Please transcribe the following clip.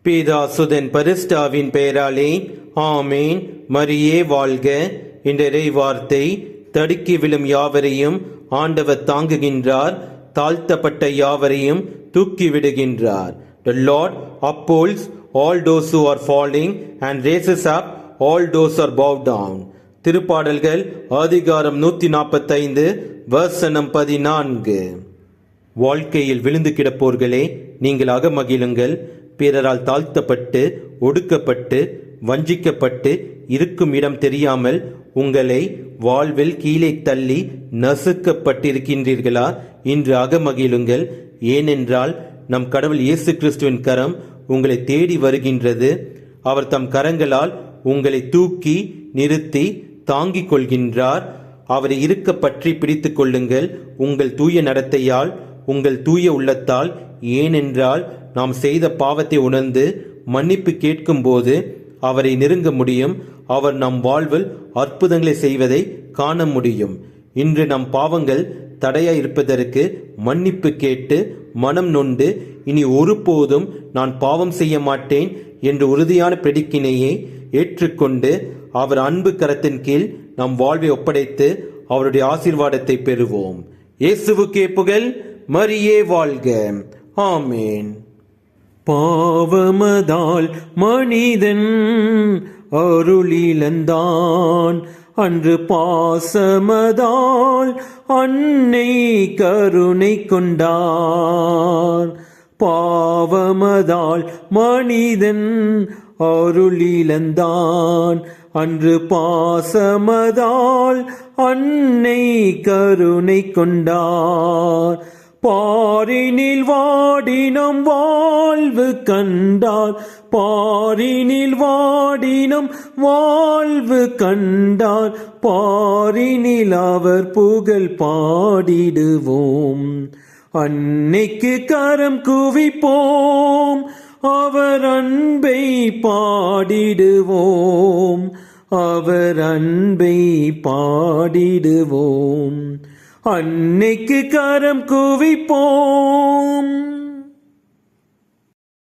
பிதாசுதன் பரிசுத்தாவின் பெயராலே ஆமேன். மரியே வாழ்க. இன்றைய வார்த்தை, தடுக்கி விழும் யாவரையும் ஆண்டவர் தாங்குகின்றார், தாழ்த்தப்பட்ட யாவரையும் தூக்கி விடுகின்றார். The Lord upholds all those who are falling and raises up all those who are bowed down. திருப்பாடல்கள் அதிகாரம் 145 வசனம் 14. வாழ்க்கையில் விழுந்து கிடப்போர்களே, நீங்கள் அகமகிழுங்கள். பிறரால் தாழ்த்தப்பட்டு ஒடுக்கப்பட்டு வஞ்சிக்கப்பட்டு இருக்கும் இடம் தெரியாமல் உங்களை வாழ்வில் கீழே தள்ளி நசுக்கப்பட்டிருக்கின்றீர்களா? இன்று அகமகிழுங்கள். ஏனென்றால் நம் கடவுள் இயேசு கிறிஸ்துவின் கரம் உங்களை தேடி வருகின்றது. அவர் தம் கரங்களால் உங்களை தூக்கி நிறுத்தி தாங்கிக் கொள்கின்றார். அவரை இருக்க பற்றி பிடித்துக் கொள்ளுங்கள், உங்கள் தூய நடத்தையால், உங்கள் தூய உள்ளத்தால். ஏனென்றால் நாம் செய்த பாவத்தை உணர்ந்து மன்னிப்பு கேட்கும் போது அவரை நெருங்க முடியும். அவர் நம் வாழ்வில் அற்புதங்களை செய்வதை காண முடியும். இன்று நம் பாவங்கள் தடையாய் இருப்பதற்கு மன்னிப்பு கேட்டு மனம் நொந்து இனி ஒருபோதும் நான் பாவம் செய்ய மாட்டேன் என்று உறுதியான பிரதிக்கினையை ஏற்றுக்கொண்டு அவர் அன்பு கரத்தின் கீழ் நம் வாழ்வை ஒப்படைத்து அவருடைய ஆசீர்வாதத்தை பெறுவோம். இயேசுவுக்கே புகழ். மரியே வாழ்க. ஆமேன். பாவமதால் மனிதன் அருளிழந்தான், அன்று பாசமதால் அன்னை கருணை கொண்டார். பாவமதால் மனிதன் அருளிழந்தான், அன்று பாசமதால் அன்னை கருணை கொண்டார். பாரினில் வாடினம் வாழ்வு கண்டார், பாரினில் வாடினம் வாழ்வு கண்டார். பாரினில் அவர் புகழ் பாடிடுவோம். அன்னைக்கு கரம் குவிப்போம், அவர் அன்பை பாடிடுவோம், அவர் அன்பை பாடிடுவோம். அன்னைக்கு கரம் குவிப்போம்.